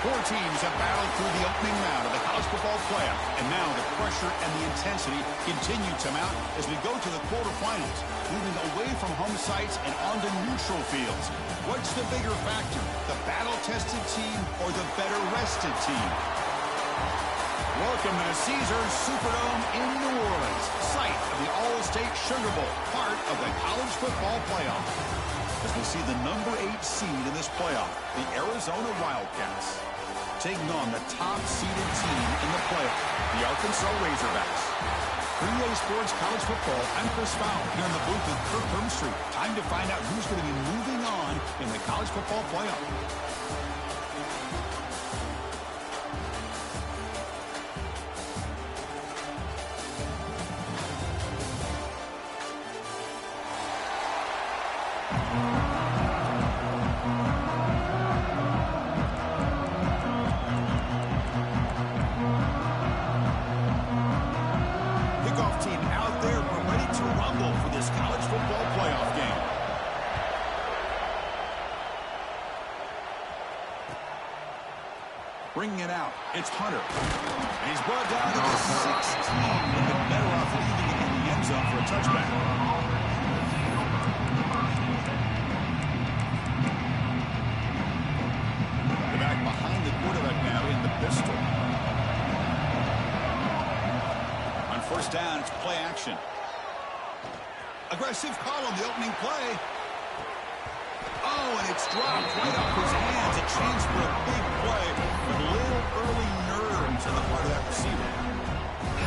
Four teams have battled through the opening round of the college football playoff, and now the pressure and the intensity continue to mount as we go to the quarterfinals, moving away from home sites and onto neutral fields. What's the bigger factor, the battle-tested team or the better-rested team? Welcome to the Caesars Superdome in New Orleans, site of the All-State Sugar Bowl, part of the college football playoff. As we see the number 8 seed in this playoff, the Arizona Wildcats, taking on the top-seeded team in the playoff, the Arkansas Razorbacks. For EA Sports College Football, I'm Chris Fowler here in the booth with Kirk Hermstreet. Time to find out who's going to be moving on in the college football playoff. Bringing it out, it's Hunter. And he's brought down to the 16, and been better off leaving it in the end zone for a touchback. The back behind the quarterback now in the pistol. On first down, it's play action. Aggressive call on the opening play. Oh, and it's dropped right off his hands. A chance for a big play, but a little early nerves on the part of that receiver.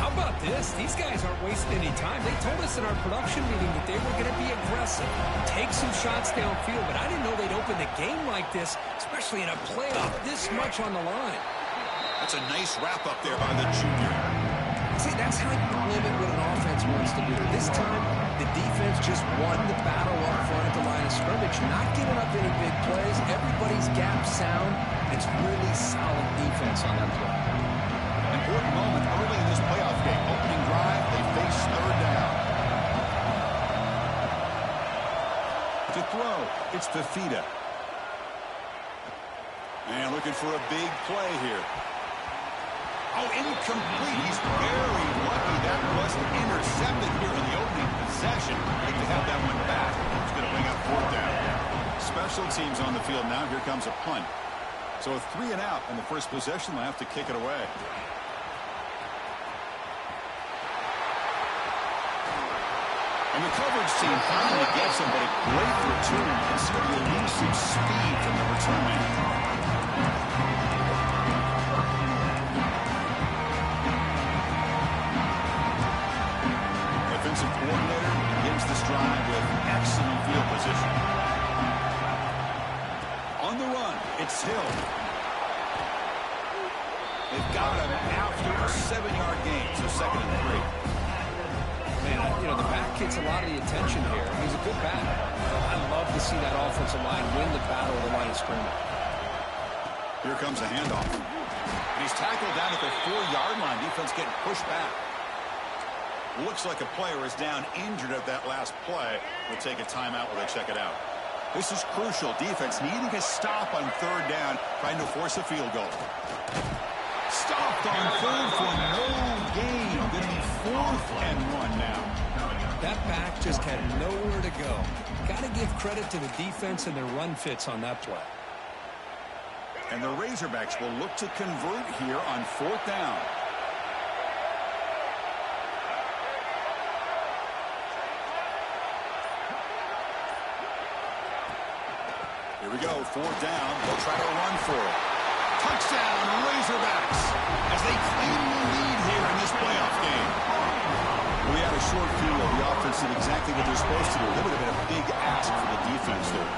How about this? These guys aren't wasting any time. They told us in our production meeting that they were going to be aggressive, take some shots downfield, but I didn't know they'd open the game like this, especially in a playoff this much on the line. That's a nice wrap-up there by the junior. See, that's how you limit what an offense wants to do. This time, the defense just won the battle up front at the line of scrimmage, not giving up any big plays. Everybody's gap sound. It's really solid defense on that play. Important moment early in this playoff game. Opening drive, they face third down. To throw, it's Fafita. And looking for a big play here. Oh, incomplete. He's very lucky that wasn't intercepted here in the opening possession. Like to have that one back. It's going to bring up fourth down. Special teams on the field now. Here comes a punt. So a 3 and out in the first possession. They'll have to kick it away. And the coverage team finally gets him, but a great return. You can see the elusive speed from the return man. Defensive coordinator begins this drive with excellent field position. On the run, it's Hill. They've got him after a 7-yard gain, so 2nd and 3. Man, you know, the back gets a lot of the attention here. He's a good back. I love to see that offensive line win the battle of the line of scrimmage. Here comes a handoff. And he's tackled down at the 4-yard line. Defense getting pushed back. Looks like a player is down injured at that last play. We'll take a timeout while they check it out. This is crucial. Defense needing a stop on third down, trying to force a field goal. Stopped on third for no gain. Going to be 4th and 1 now. That back just had nowhere to go. Got to give credit to the defense and their run fits on that play. And the Razorbacks will look to convert here on 4th down. Here we go, 4th down. They'll try to run for it. Touchdown, Razorbacks, as they claim the lead here in this playoff game. We had a short field. The offense did exactly what they're supposed to do. That would have been a big ask for the defense there.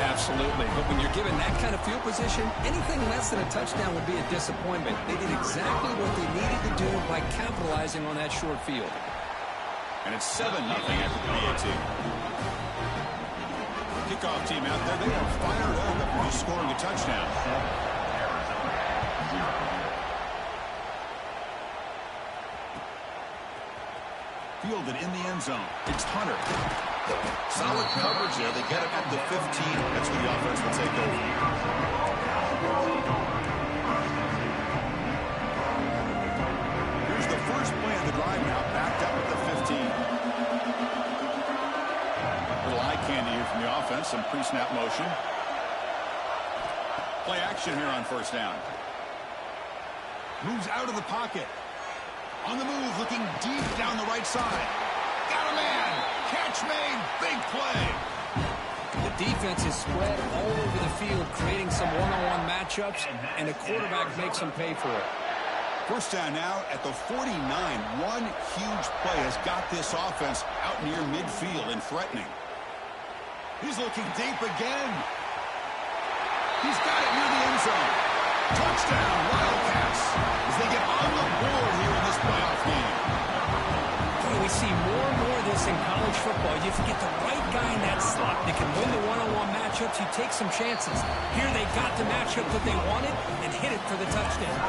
Absolutely. But when you're given that kind of field position, anything less than a touchdown would be a disappointment. They did exactly what they needed to do by capitalizing on that short field. And it's 7-0 after the PAT. Kickoff team out there, they are fired up after scoring a touchdown. Fielded in the end zone. It's Hunter. Solid coverage there. They get him at the 15. That's where the offense will take over. pre-snap motion. Play action here on first down. Moves out of the pocket. On the move, looking deep down the right side. Got a man. Catch made. Big play. The defense is spread all over the field, creating some one-on-one matchups, and the quarterback makes them pay for it. First down now at the 49. One huge play has got this offense out near midfield and threatening. He's looking deep again. He's got it near the end zone. Touchdown, Wildcats, as they get on the board here in this playoff game. We see more and more of this in college football. If you get the right guy in that slot that can win the one-on-one matchups, you take some chances. Here they got the matchup that they wanted and hit it for the touchdown.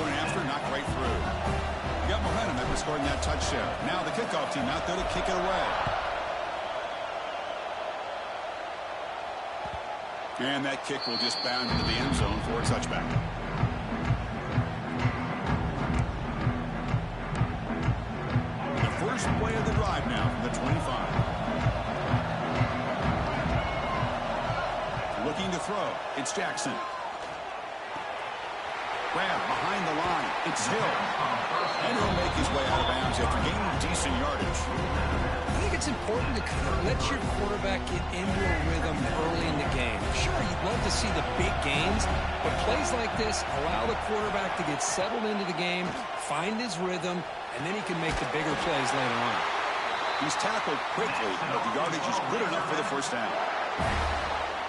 Going after, knocked right through. You got momentum after scoring that touchdown. Now the kickoff team out there to kick it away. And that kick will just bound into the end zone for a touchback. The first play of the drive now from the 25. Looking to throw. It's Jackson. Grab behind the line. It's Hill. And he'll make his way out of bounds after gaining decent yardage. I think it's important to kind of let your quarterback get into a rhythm early in the game. Sure, you'd love to see the big games, but plays like this allow the quarterback to get settled into the game, find his rhythm, and then he can make the bigger plays later on. He's tackled quickly, but the yardage is good enough for the first down.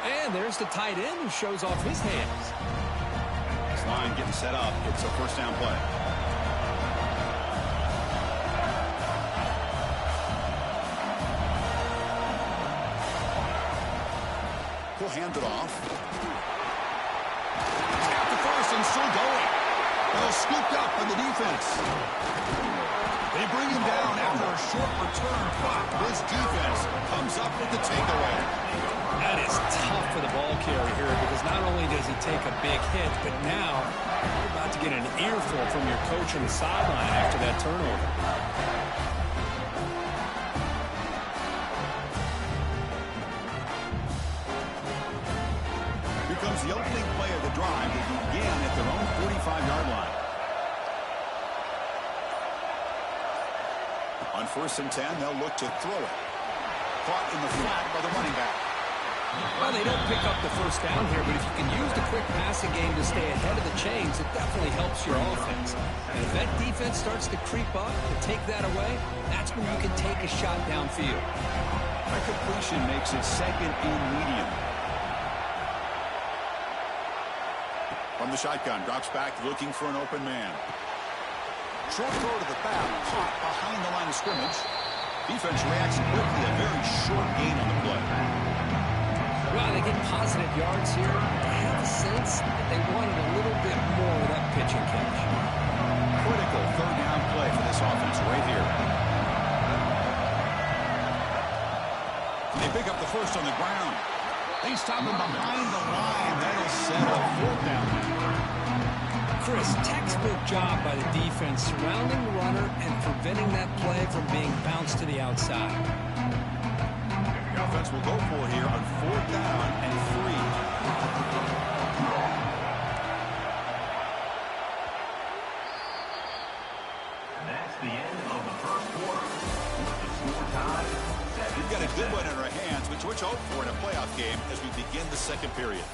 And there's the tight end who shows off his hands. This line getting set up. It's a first down play. He'll hand it off. He's got the first and still going. Well, scooped up on the defense. They bring him down after a short return, but this defense comes up with the takeaway. That is tough for the ball carrier here because not only does he take a big hit, but now you're about to get an earful from your coach on the sideline after that turnover. Here comes the opening play of the drive that began at their own 45-yard line. On 1st and 10, they'll look to throw it. Caught in the flat by the running back. Well, they don't pick up the first down here, but if you can use the quick passing game to stay ahead of the chains, it definitely helps your offense. And if that defense starts to creep up and take that away, that's when you can take a shot downfield. A completion makes it second and medium. From the shotgun, drops back looking for an open man. Short throw to the back, caught behind the line of scrimmage. Defense reacts quickly, a very short gain on the play. Well, they get positive yards here. I have a sense that they wanted a little bit more of that pitch and catch. Critical third down play for this offense right here. They pick up the first on the ground. They stop him behind the line. That'll set a fourth down. Chris, textbook job by the defense surrounding the runner and preventing that play from being bounced to the outside. The offense will go for here on 4th down and 3. That's the end of the first quarter. The score time. We've got a good one in our hands, which we're hope for in a playoff game as we begin the second period.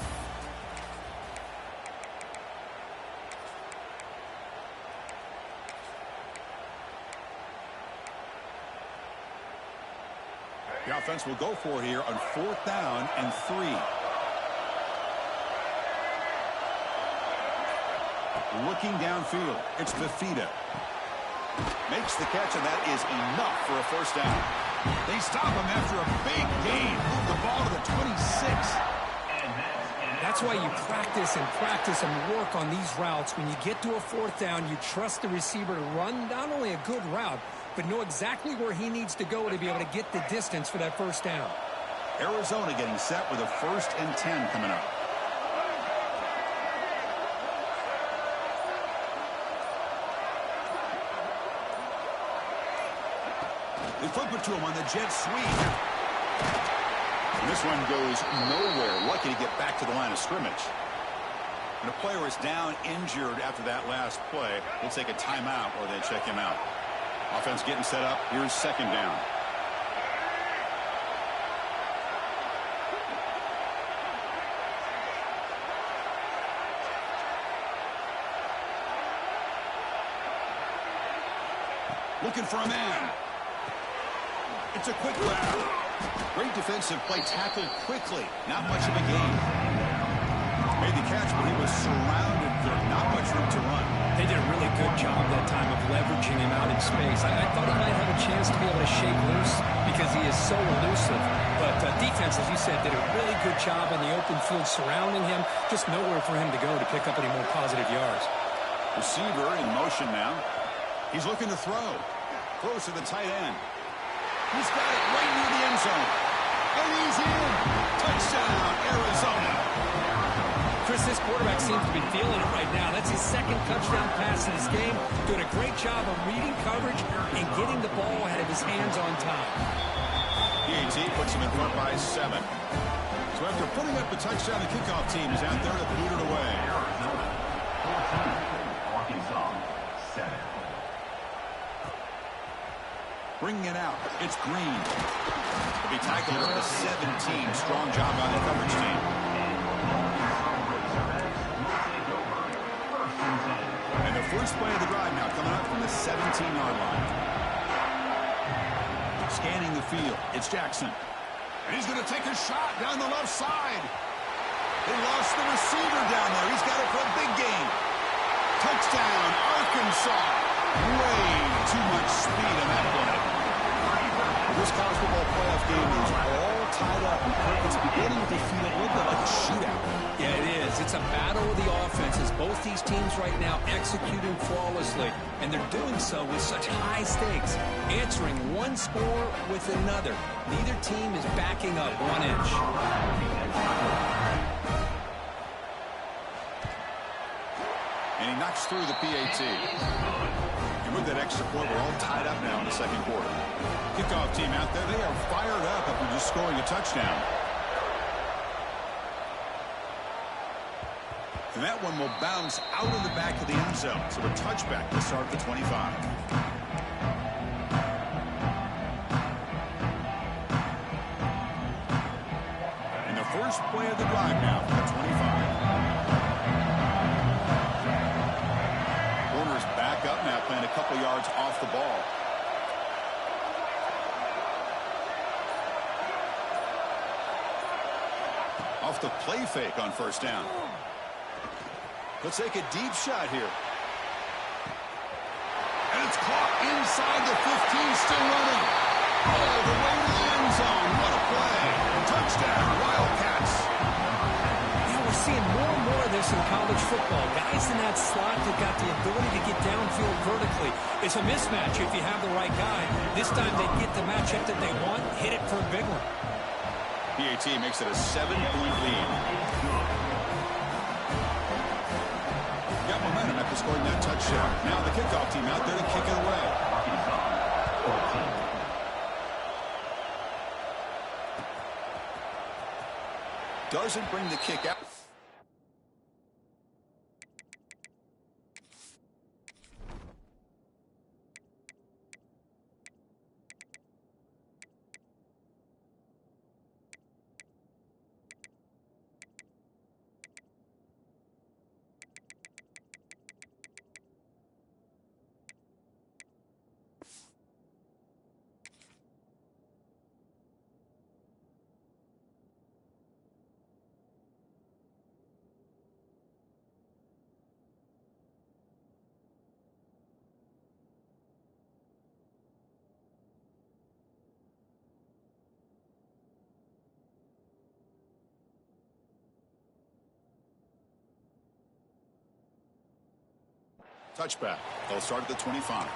The offense will go for here on 4th down and 3. Looking downfield, it's Fafita. Makes the catch, and that is enough for a first down. They stop him after a big gain. Move the ball to the 26. That's why you practice and work on these routes. When you get to a 4th down, you trust the receiver to run not only a good route, but know exactly where he needs to go to be able to get the distance for that first down. Arizona getting set with a 1st and 10 coming up. They flip it to him on the jet sweep. And this one goes nowhere. Lucky to get back to the line of scrimmage. And a player is down injured after that last play. We'll take a timeout or they check him out. Offense getting set up. Here's second down. Looking for a man. It's a quick grab. Great defensive play, tackled quickly. Not much of a gain. Made the catch, but he was surrounded. There's not much room to run. They did a really good job that time of leveraging him out in space. I thought he might have a chance to be able to shake loose because he is so elusive. But defense, as you said, did a really good job in the open field surrounding him. Just nowhere for him to go to pick up any more positive yards. Receiver in motion now. He's looking to throw. Throws to the tight end. He's got it right near the end zone. And he's in. Touchdown, Arizona. Chris, this quarterback seems to be feeling it right now. That's his second touchdown pass in this game. Doing a great job of reading coverage and getting the ball out of his hands on time. PAT puts him in front by 7. So after putting up the touchdown, the kickoff team is out there to boot it away. Arizona 14, Arkansas 7. Bringing it out. It's Green. He'll be tackled at the 17. Strong job by the coverage team. And the first play of the drive now coming up from the 17-yard line. Scanning the field. It's Jackson. And he's going to take a shot down the left side. They lost the receiver down there. He's got it for a big gain. Touchdown, Arkansas. Way too much speed on that play. This college football playoff game is all tied up. It's beginning to feel a little bit like a shootout. Yeah, it is. It's a battle of the offenses. Both these teams right now executing flawlessly, and they're doing so with such high stakes, answering one score with another. Neither team is backing up 1 inch. And he knocks through the PAT. And with that extra point, we're all tied up now in the second quarter. Kickoff team out there, they are fired up after just scoring a touchdown. And that one will bounce out of the back of the end zone. So a touchback to start the 25. And the first play of the drive now for the 25. Corner's back up now, playing a couple yards off the ball. Off the play fake on first down. Let's take a deep shot here. And it's caught inside the 15, still running. All the way to the end zone. What a play. Touchdown, Wildcats. Yeah, we're seeing more and more of this in college football. Guys in that slot that got the ability to get downfield vertically. It's a mismatch if you have the right guy. This time they get the matchup that they want, hit it for a big one. PAT makes it a 7-point lead. Got momentum after scoring that touchdown. Now the kickoff team out there to kick it away. Doesn't bring the kick out. Touchback. They'll start at the 25.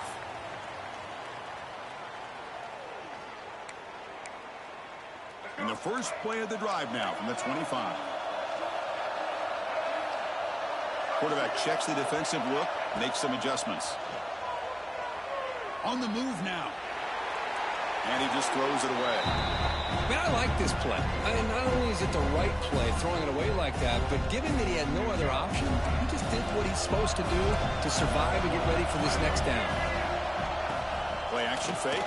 And the first play of the drive now from the 25. Quarterback checks the defensive look, makes some adjustments. On the move now. And he just throws it away. Man, I like this play. Not only is it the right play, throwing it away like that, but given that he had no other option, he just did what he's supposed to do to survive and get ready for this next down. Play action fake.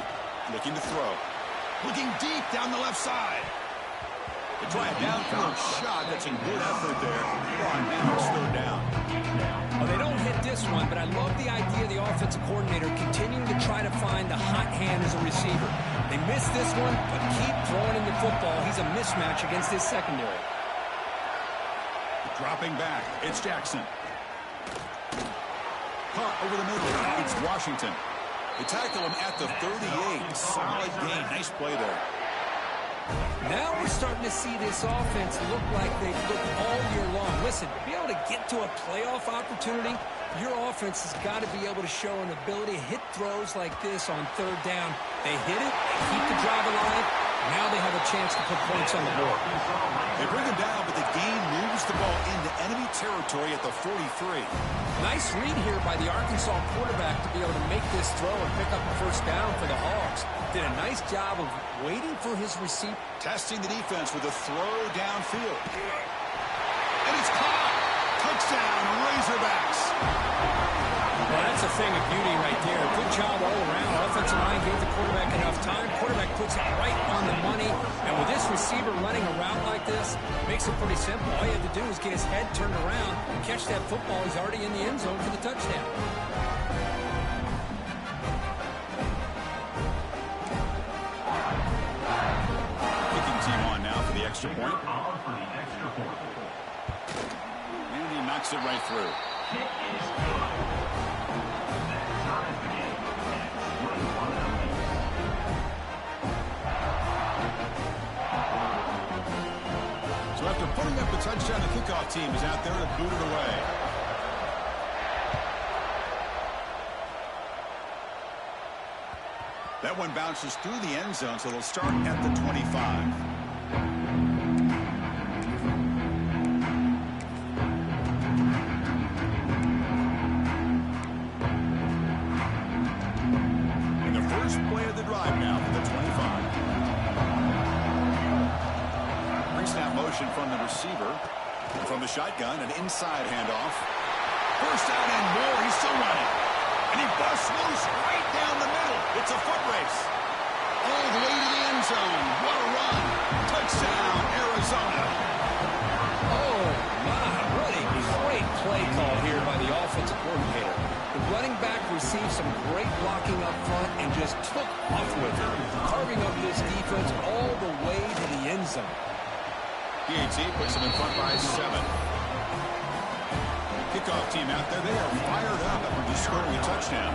Looking to throw. Looking deep down the left side. They try a downfield shot. That's a good effort there. Oh, now it's third down. Well, they don't hit this one, but I love the idea of the offensive coordinator continuing to try to find the hot hand as a receiver. They missed this one, but keep throwing him the football. He's a mismatch against his secondary. Dropping back. It's Jackson. Caught over the middle. It's Washington. They tackle him at the 38. Solid gain. Nice play there. Now we're starting to see this offense look like they've looked all year long. Listen, to be able to get to a playoff opportunity, your offense has got to be able to show an ability to hit throws like this on third down. They hit it, they keep the drive alive. Now they have a chance to put points on the board. They bring him down, but the gain moves the ball into enemy territory at the 43. Nice read here by the Arkansas quarterback to be able to make this throw and pick up a first down for the Hogs. Did a nice job of waiting for his receiver. Testing the defense with a throw downfield. And it's caught. Touchdown, Razorbacks. Well, that's a thing of beauty right there. Good job all around. Offensive line gave the quarterback enough time. Quarterback puts it right on the money. And with this receiver running a route like this, makes it pretty simple. All you have to do is get his head turned around, catch that football. He's already in the end zone for the touchdown. Kicking team on now for the extra point. And he knocks it right through. So after putting up a touchdown, the kickoff team is out there to boot it away. That one bounces through the end zone, so they'll start at the 25. Play of the drive now for the 25. Pre-snap motion from the receiver. And from the shotgun, an inside handoff. First down and more. He's still running. And he busts loose right down the middle. It's a foot race. All the way to the end zone. What a run. Touchdown, Arizona. Oh, my. What a great play call here by the offensive coordinator. The running back received some great blocking up front and just took off with it, carving up this defense all the way to the end zone. PAT puts them in front by 7. Kickoff team out there, they are fired up after just scoring a touchdown.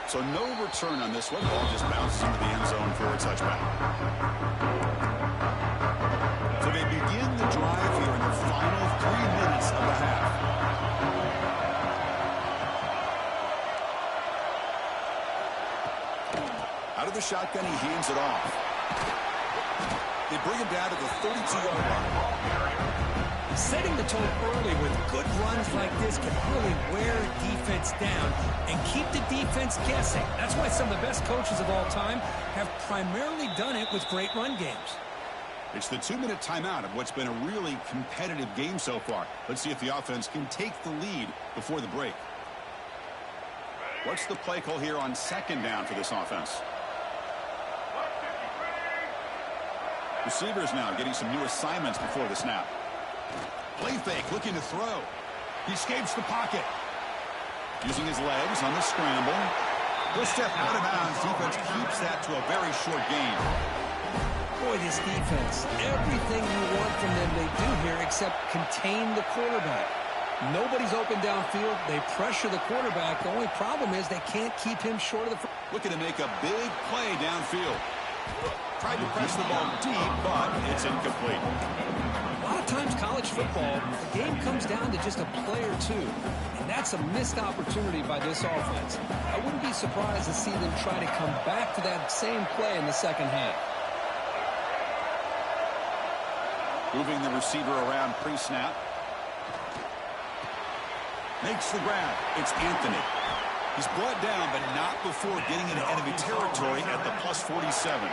So no return on this one. Ball just bounces into the end zone for a touchback. So they begin the drive here in the final 3 minutes of the half. Out of the shotgun, he hands it off. They bring him down to the 32-yard line. Setting the tone early with good runs like this can really wear defense down and keep the defense guessing. That's why some of the best coaches of all time have primarily done it with great run games. It's the 2-minute timeout of what's been a really competitive game so far. Let's see if the offense can take the lead before the break. What's the play call here on second down for this offense? Receivers now getting some new assignments before the snap. Play fake, looking to throw. He escapes the pocket. Using his legs on the scramble. He'll step out of bounds. Defense keeps that to a very short gain. Boy, this defense, everything you want from them they do here except contain the quarterback. Nobody's open downfield. They pressure the quarterback. The only problem is they can't keep him short of the... Looking to make a big play downfield. Tried to press the ball deep, but it's incomplete. A lot of times college football, the game comes down to just a play or two. And that's a missed opportunity by this offense. I wouldn't be surprised to see them try to come back to that same play in the second half. Moving the receiver around pre-snap. Makes the grab. It's Anthony. He's brought down, but not before getting into enemy territory at the plus 47.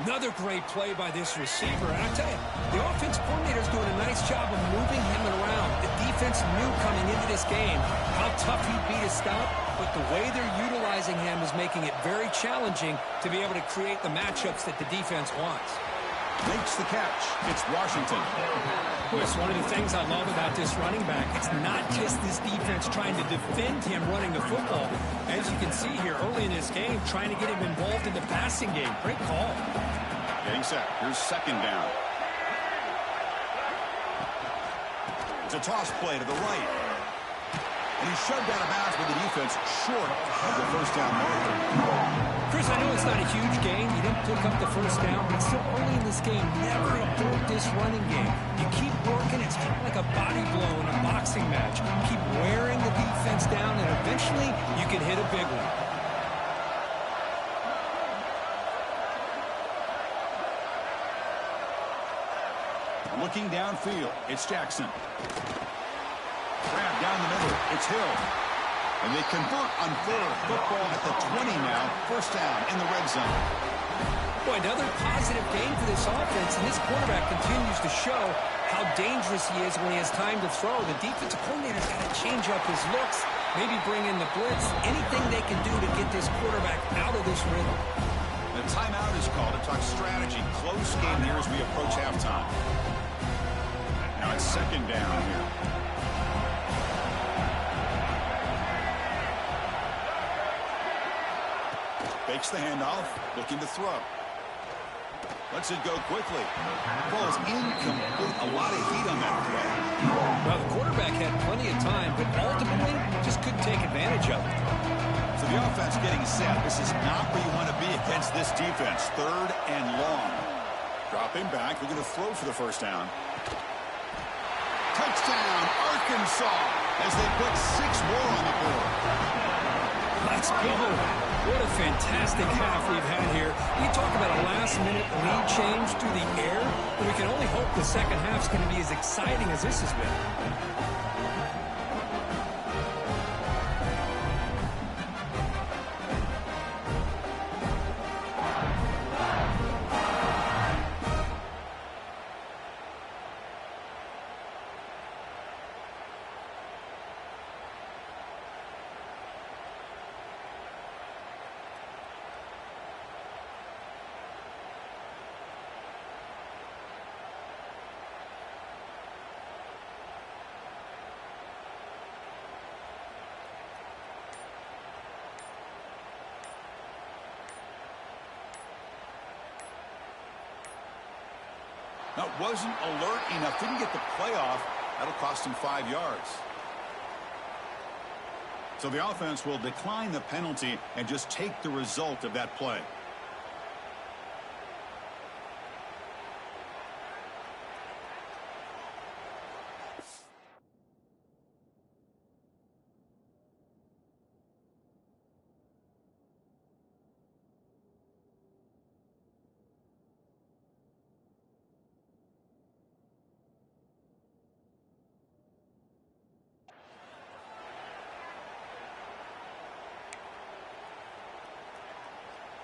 Another great play by this receiver. And I tell you, the offense coordinator's doing a nice job of moving him around. The defense knew coming into this game how tough he'd be to stop, but the way they're utilizing him is making it very challenging to be able to create the matchups that the defense wants. Makes the catch. It's Washington. It's one of the things I love about this running back. It's not just this defense trying to defend him running the football. As you can see here early in this game, trying to get him involved in the passing game. Great call. Getting set. Here's second down. It's a toss play to the right. And he's shoved out of bounds with the defense short of the first down marker. Chris, I know it's not a huge gain. You didn't pick up the first down, but still early in this game, never abort this running game. You keep working. It's kind of like a body blow in a boxing match. Keep wearing the defense down, and eventually you can hit a big one. Looking downfield, it's Jackson. Grab down the middle, it's Hill. And they convert on third. Football at the 20 now. First down in the red zone. Boy, another positive game for this offense, and this quarterback continues to show how dangerous he is when he has time to throw. The defensive coordinator's got to change up his looks, maybe bring in the blitz, anything they can do to get this quarterback out of this rhythm. The timeout is called to talk strategy. Close game here as we approach halftime. Now it's second down here. Fakes the handoff, looking to throw. Lets it go quickly. Ball is incomplete. A lot of heat on that throw. Well, the quarterback had plenty of time, but ultimately just couldn't take advantage of it. So the offense getting set. This is not where you want to be against this defense. Third and long. Dropping back. Looking to throw for the first down. Touchdown, Arkansas, as they put 6 more on the board. Let's go. What a fantastic half we've had here. You talk about a last-minute lead change through the air, but we can only hope the second half's going to be as exciting as this has been. That wasn't alert enough. Didn't get the play off. That'll cost him 5 yards. So the offense will decline the penalty and just take the result of that play.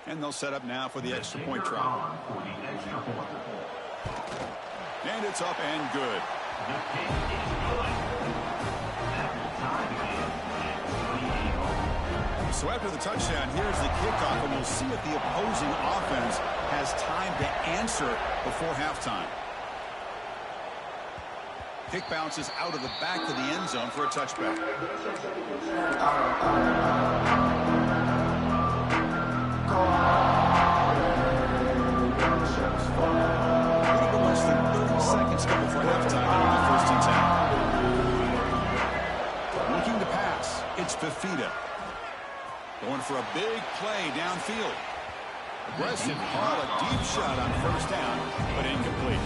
And they'll set up now for the extra point try. And it's up and good. So after the touchdown, here's the kickoff, and we'll see if the opposing offense has time to answer before halftime. Kick bounces out of the back of the end zone for a touchback. A little bit less than 30 seconds to go before halftime, and it'll be first and 10. Looking to pass, it's Fafita. Going for a big play downfield. Aggressive call, a deep shot on first down, but incomplete.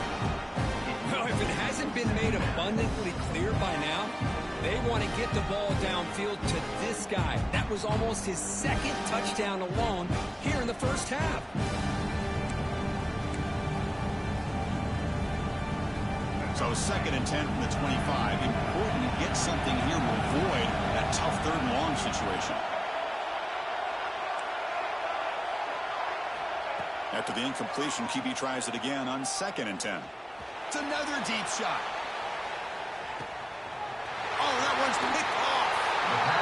Well, if it hasn't been made abundantly clear by now, they want to get the ball downfield to this guy. That was almost his second touchdown alone here in the first half. So 2nd and 10 from the 25. Important to get something here to avoid that tough 3rd and long situation. After the incompletion, QB tries it again on 2nd and 10. It's another deep shot. Oh, that one's picked off.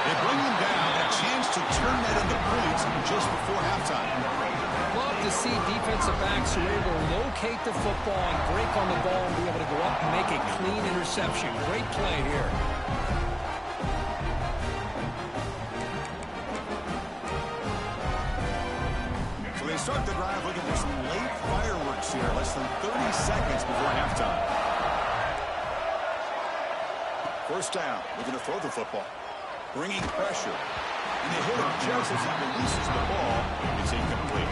They bring him down. A chance to turn that into points just before halftime. Love to see defensive backs who are able to locate the football and break on the ball and be able to go up and make a clean interception. Great play here. So they start the drive looking for some late fireworks here. Less than 30 seconds before halftime. 1st down. Looking to throw the football. Bringing pressure. And they hit him just as he releases the ball. It's incomplete.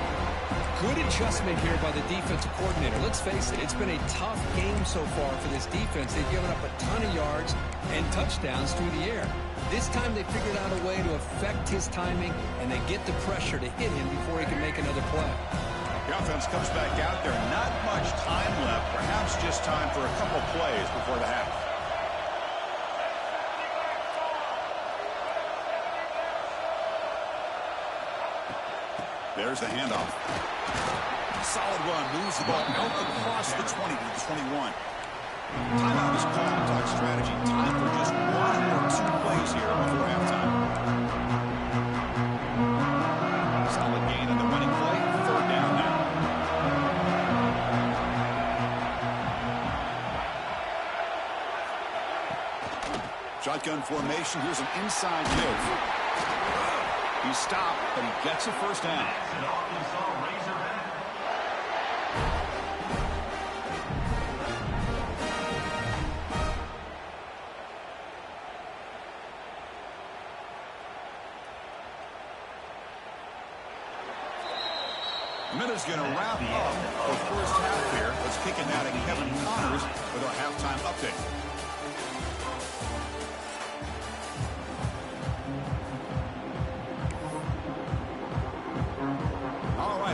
Good adjustment here by the defensive coordinator. Let's face it, it's been a tough game so far for this defense. They've given up a ton of yards and touchdowns through the air. This time they figured out a way to affect his timing, and they get the pressure to hit him before he can make another play. The offense comes back out there. Not much time left. Perhaps just time for a couple plays before the half. There's the handoff. Solid run. Moves the ball out across the 20 to the 21. Timeout is called. Talk strategy. Time for just 1 or 2 plays here before halftime. Solid gain on the running play. 3rd down now. Shotgun formation. Here's an inside give. He stopped, but he gets a 1st down. The minute's going to wrap up the 1st half here. Let's kick it now to Kevin Connors with our halftime update.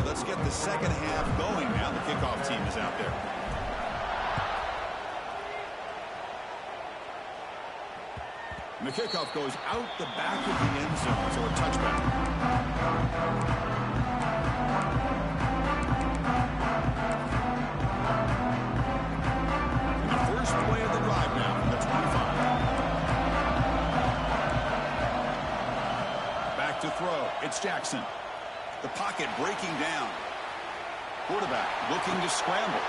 Let's get the 2nd half going now. The kickoff team is out there. And the kickoff goes out the back of the end zone, so a touchback. And the first play of the drive now from the 25. Back to throw. It's Jackson. The pocket breaking down. Quarterback looking to scramble.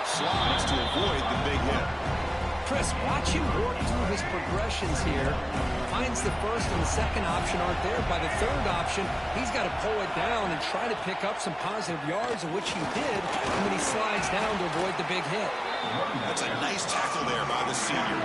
Slides to avoid the big hit. Chris, watch him work through his progressions here. Finds the 1st and the 2nd option aren't there. By the 3rd option, he's got to pull it down and try to pick up some positive yards, of which he did, and then he slides down to avoid the big hit. That's a nice tackle there by the senior.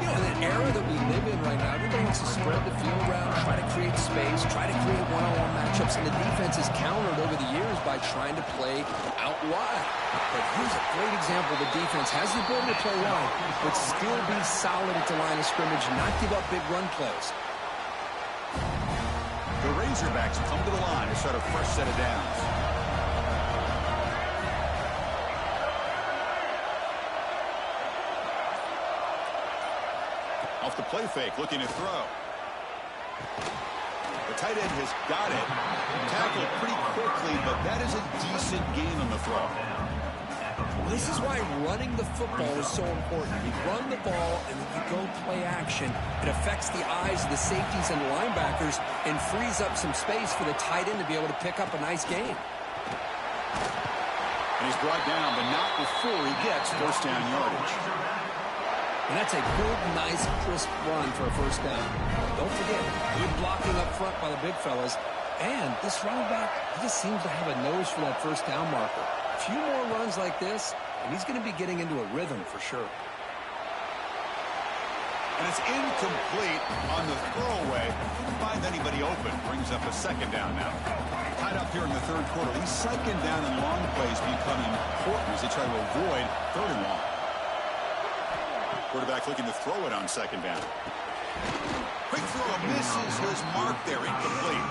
You know, in an era that we live in right now, everybody wants to spread the field around, try to create space, try to create one-on-one matchups, and the defense has countered over the years by trying to play out wide. But here's a great example. The defense has the ability to play wide, but still be solid at the line of scrimmage, not give up big run plays. The Razorbacks come to the line to start a fresh set of downs. Off the play fake, looking to throw. The tight end has got it. Tackled pretty quickly, but that is a decent gain on the throw. This is why running the football is so important. You run the ball and then you go play action. It affects the eyes of the safeties and the linebackers and frees up some space for the tight end to be able to pick up a nice gain. And he's brought down, but not before he gets 1st down yardage. And that's a good, nice, crisp run for a 1st down. Don't forget, good blocking up front by the big fellas. And this running back, he just seems to have a nose for that 1st down marker. A few more runs like this, and he's going to be getting into a rhythm for sure. And it's incomplete on the throwaway. Couldn't find anybody open. Brings up a 2nd down now. Tied up here in the 3rd quarter. These 2nd down and long plays become important as they try to avoid 3rd and long. Quarterback looking to throw it on 2nd down. Quick throw, misses his mark there, incomplete.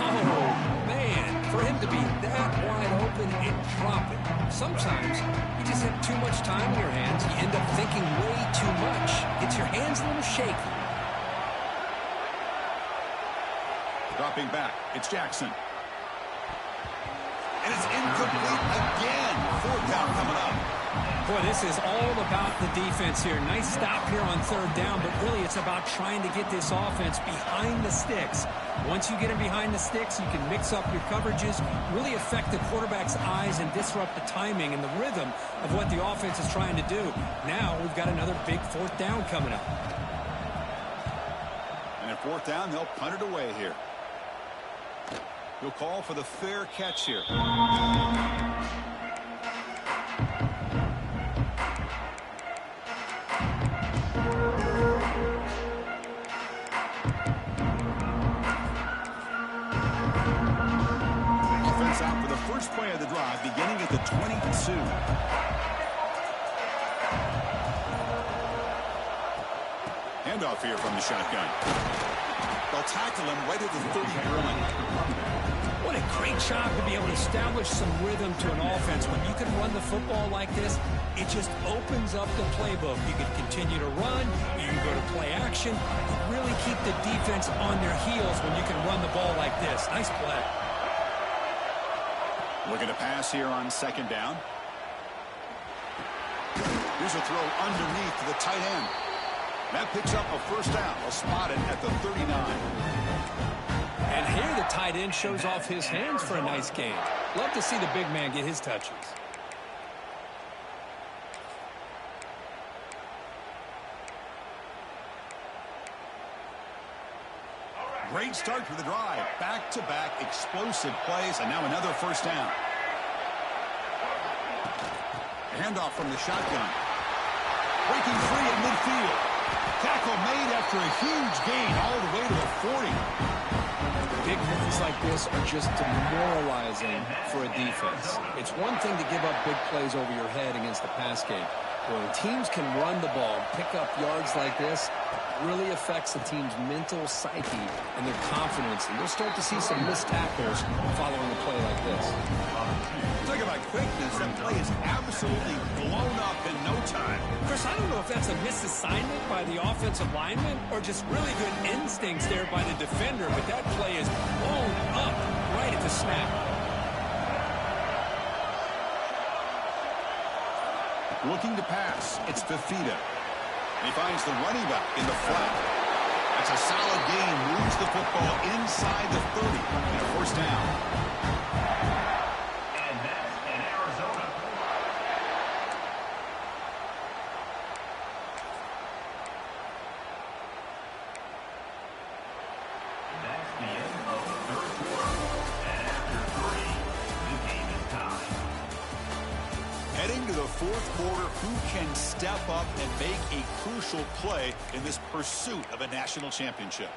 Oh, man, for him to be that wide open and drop it. Sometimes you just have too much time in your hands. You end up thinking way too much. Gets your hands a little shaky. Dropping back, it's Jackson. And it's incomplete again. Fourth down coming up. Boy, this is all about the defense here. Nice stop here on third down, but really it's about trying to get this offense behind the sticks. Once you get them behind the sticks, you can mix up your coverages, really affect the quarterback's eyes and disrupt the timing and the rhythm of what the offense is trying to do. Now we've got another big fourth down coming up. And at fourth down, they'll punt it away here. He'll call for the fair catch here. Offense out for the first play of the drive, beginning at the 22. Handoff here from the shotgun. They'll tackle him right at the 31. What a great job to be able to establish some rhythm to an offense. When you can run the football like this, it just opens up the playbook. You can continue to run, you can go to play action, you really keep the defense on their heels when you can run the ball like this. Nice play. Looking to pass here on second down. Here's a throw underneath to the tight end. That picks up a first down. They'll spot it at the 39. And here the tight end shows off his hands for a nice gain. Love to see the big man get his touches. Great start to the drive. Back-to-back explosive plays, and now another first down. Handoff from the shotgun. Breaking free at midfield. Tackle made after a huge gain all the way to the 40. Big moves like this are just demoralizing for a defense. It's one thing to give up big plays over your head against the pass game. When teams can run the ball and pick up yards like this, it really affects the team's mental psyche and their confidence. And you'll start to see some missed tackles following a play like this. Talk about quickness. That play is absolutely blown up in no time. Chris, I don't know if that's a misassignment by the offensive lineman or just really good instincts there by the defender, but that play is blown up right at the snap. Looking to pass. It's Fafita. He finds the running back in the flat. That's a solid gain. Moves the football inside the 30. And a first down. And that's in Arizona. That's the end of the third quarter. And after 3, the game is tied. Heading to the fourth quarter, who can step up and make a crucial play in this pursuit of a national championship?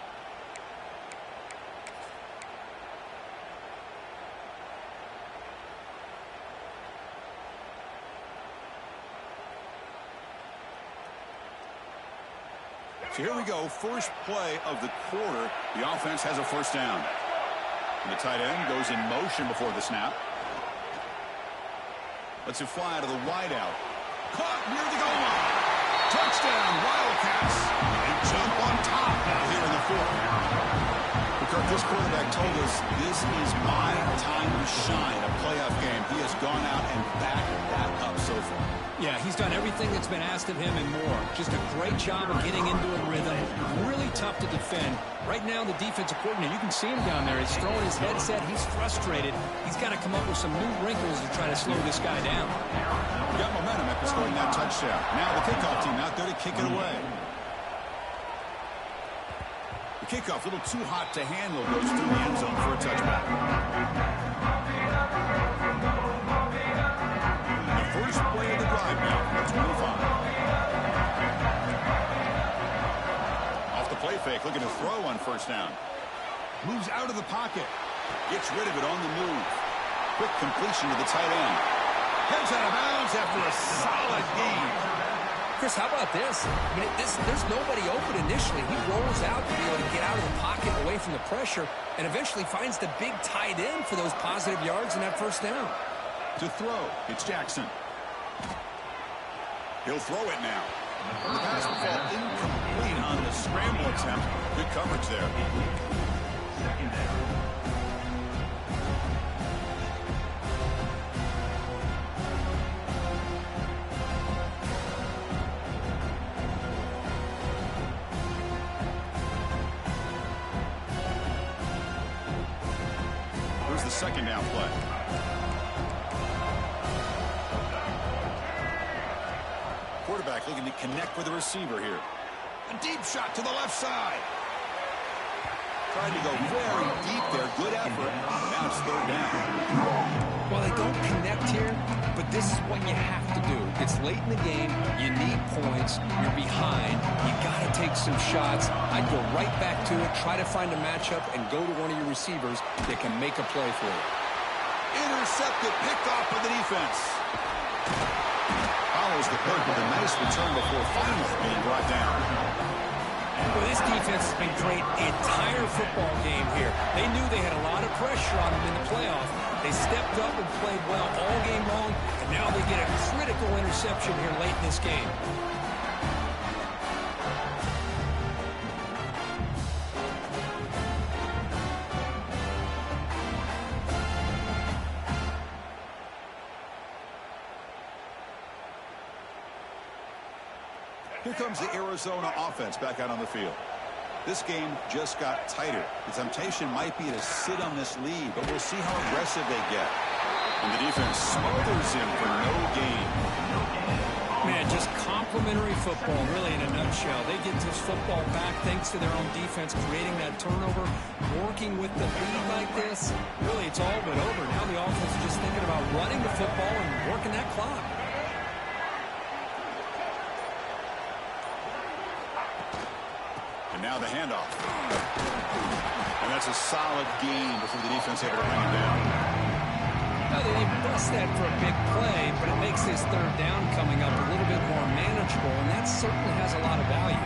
So here we go, first play of the quarter. The offense has a first down. And the tight end goes in motion before the snap. Lets it fly to the wideout. Caught near the goal line. Touchdown, Wildcats. They jump on top here in the fourth. Because this quarterback told us this is my time to shine, a playoff game. He has gone out and backed that up so far. Yeah, he's done everything that's been asked of him and more. Just a great job of getting into a rhythm. Really tough to defend. Right now, the defensive coordinator, you can see him down there. He's throwing his headset. He's frustrated. He's got to come up with some new wrinkles to try to slow this guy down. Got momentum after scoring that touchdown. Now the kickoff team out there to kick it away. The kickoff, a little too hot to handle, goes through the end zone for a touchback. The first play of the drive now, 25. Off the play fake, looking to throw on first down. Moves out of the pocket. Gets rid of it on the move. Quick completion to the tight end. Heads out of bounds after a solid gain. Chris, how about this? I mean, there's nobody open initially. He rolls out to be able to get out of the pocket away from the pressure and eventually finds the big tight end for those positive yards in that first down. To throw, it's Jackson. He'll throw it now. The pass will fall incomplete on the scramble attempt. Good coverage there. Second down. Here's the second down play. Quarterback looking to connect with the receiver here. A deep shot to the left side. Trying to go very deep there. Good effort. Now it's third down. Well, they don't connect here, but this is what you have to do. It's late in the game. You need points. You're behind. You got to take some shots. I'd go right back to it, try to find a matchup, and go to one of your receivers that can make a play for you. Intercepted, picked off by the defense. Follows the pick with a nice return before finally being brought down. Well, this defense has been great the entire football game here. They knew they had a lot of pressure on them in the playoff. They stepped up and played well all game long, and now they get a critical interception here late in this game. Here comes the Arizona offense back out on the field. This game just got tighter. The temptation might be to sit on this lead, but we'll see how aggressive they get. And the defense smothers him for no gain. Man, just complimentary football, really, in a nutshell. They get this football back thanks to their own defense, creating that turnover, working with the lead like this. Really, it's all but over. Now the offense is just thinking about running the football and working that clock. And now the handoff. And that's a solid gain before the defense able to bring him down. Now, they didn't bust that for a big play, but it makes this third down coming up a little bit more manageable, and that certainly has a lot of value.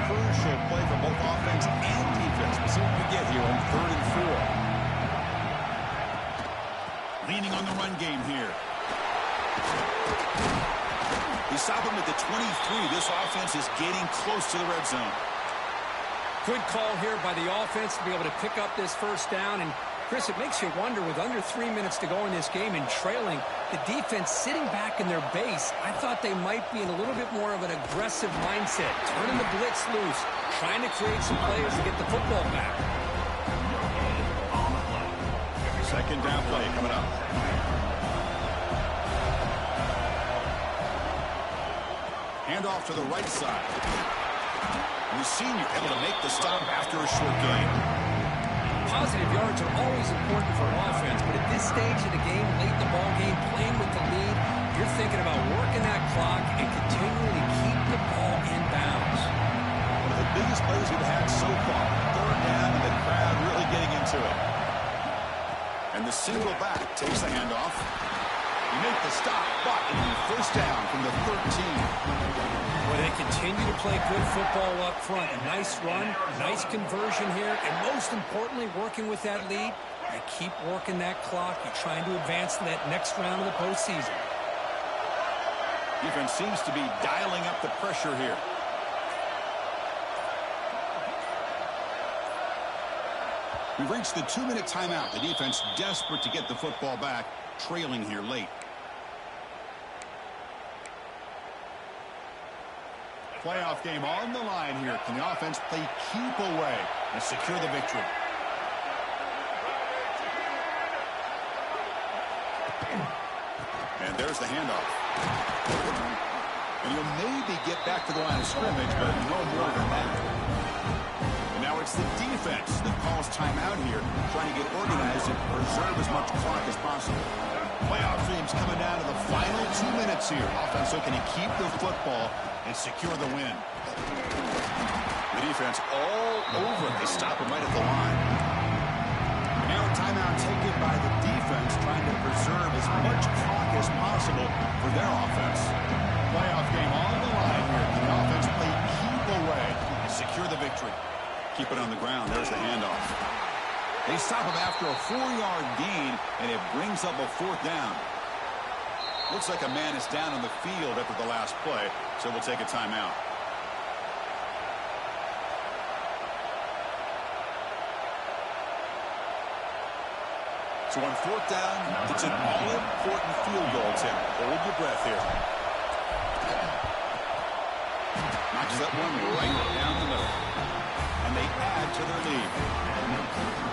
Crucial play for both offense and defense. We'll see what we get here on 3rd and 4. Leaning on the run game here. They stop him at the 23. This offense is getting close to the red zone. Good call here by the offense to be able to pick up this first down. And, Chris, it makes you wonder, with under 3 minutes to go in this game and trailing, the defense sitting back in their base, I thought they might be in a little bit more of an aggressive mindset, turning the blitz loose, trying to create some players to get the football back. Second down play coming up. Handoff to the right side. And the senior able to make the stop after a short gain. Positive yards are always important for an offense, but at this stage of the game, late in the ball game, playing with the lead, you're thinking about working that clock and continuing to keep the ball in bounds. One of the biggest plays we've had so far. Third down and the crowd really getting into it. And the single back takes the handoff. You make the stop, but it'll be first down from the 13. Well, they continue to play good football up front. A nice run, nice conversion here, and most importantly, working with that lead, you keep working that clock. You're trying to advance to that next round of the postseason. Defense seems to be dialing up the pressure here. We've reached the 2-minute timeout. The defense desperate to get the football back, trailing here late. Playoff game on the line here. Can the offense play keep away and secure the victory? And there's the handoff. And you'll maybe get back to the line of scrimmage, but no more than that. And now it's the defense that calls timeout here, trying to get organized and preserve as much clock as possible. Playoff dreams coming down to the final 2 minutes here. Offense looking to keep the football and secure the win. The defense all over. They stop him right at the line. And now a timeout taken by the defense, trying to preserve as much clock as possible for their offense. Playoff game on the line here. Can the offense play keep away and secure the victory? Keep it on the ground. There's the handoff. They stop him after a 4-yard gain, and it brings up a 4th down. Looks like a man is down on the field after the last play, so we'll take a timeout. So on 4th down, it's an all-important field goal, Tim. Hold your breath here. Knocks that one right down the middle. And they add to their lead.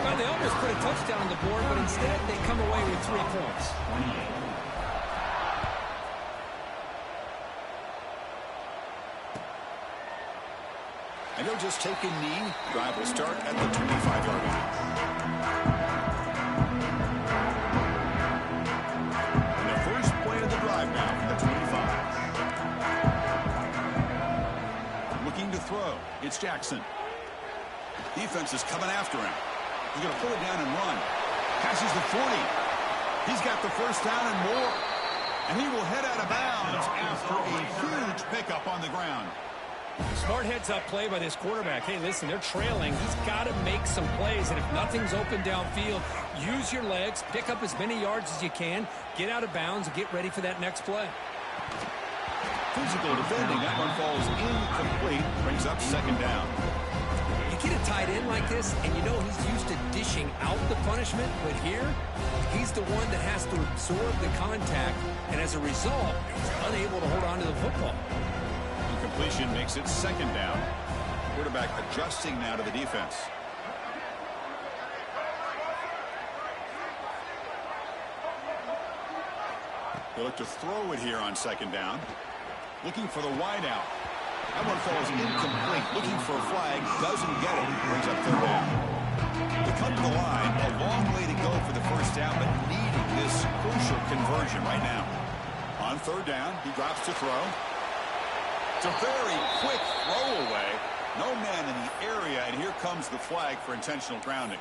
Well, they almost put a touchdown on the board, but instead they come away with 3 points. And he'll just take a knee. Drive will start at the 25-yard line. And the first play of the drive now from the 25. Looking to throw. It's Jackson. Defense is coming after him. He's going to pull it down and run. Passes the 40. He's got the first down and more. And he will head out of bounds after a huge pickup on the ground. Smart heads-up play by this quarterback. Hey, listen, they're trailing. He's got to make some plays, and if nothing's open downfield, use your legs, pick up as many yards as you can, get out of bounds, and get ready for that next play. Physical defending. That one falls incomplete. Brings up 2nd down. You get a tight end like this, and you know he's used to dishing out the punishment, but here, he's the one that has to absorb the contact, and as a result, he's unable to hold on to the football. Completion makes it 2nd down. Quarterback adjusting now to the defense. They look to throw it here on 2nd down. Looking for the wideout. That one falls incomplete. Looking for a flag. Doesn't get it. Brings up 3rd down. To come to the line, a long way to go for the first down, but needing this crucial conversion right now. On 3rd down, he drops to throw. It's a very quick throwaway. No man in the area, and here comes the flag for intentional grounding.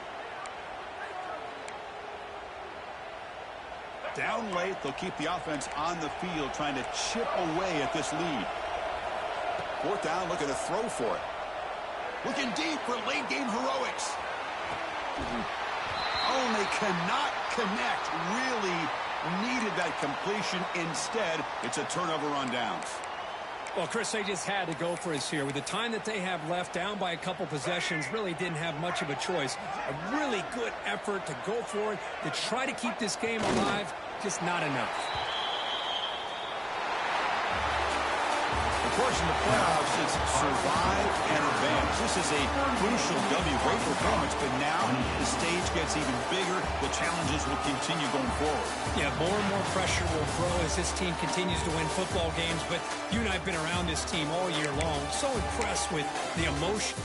Down late, they'll keep the offense on the field, trying to chip away at this lead. 4th down, looking to throw for it. Looking deep for late-game heroics. Oh, they cannot connect. Really needed that completion. Instead, it's a turnover on downs. Well, Chris, they just had to go for us here. With the time that they have left, down by a couple possessions, really didn't have much of a choice. A really good effort to go for it, to try to keep this game alive, just not enough. Of course, in the playoffs, it's survive and advance. This is a crucial W. Great performance, but now the stage gets even bigger. The challenges will continue going forward. Yeah, more and more pressure will grow as this team continues to win football games. But you and I have been around this team all year long. So impressed with the emotion,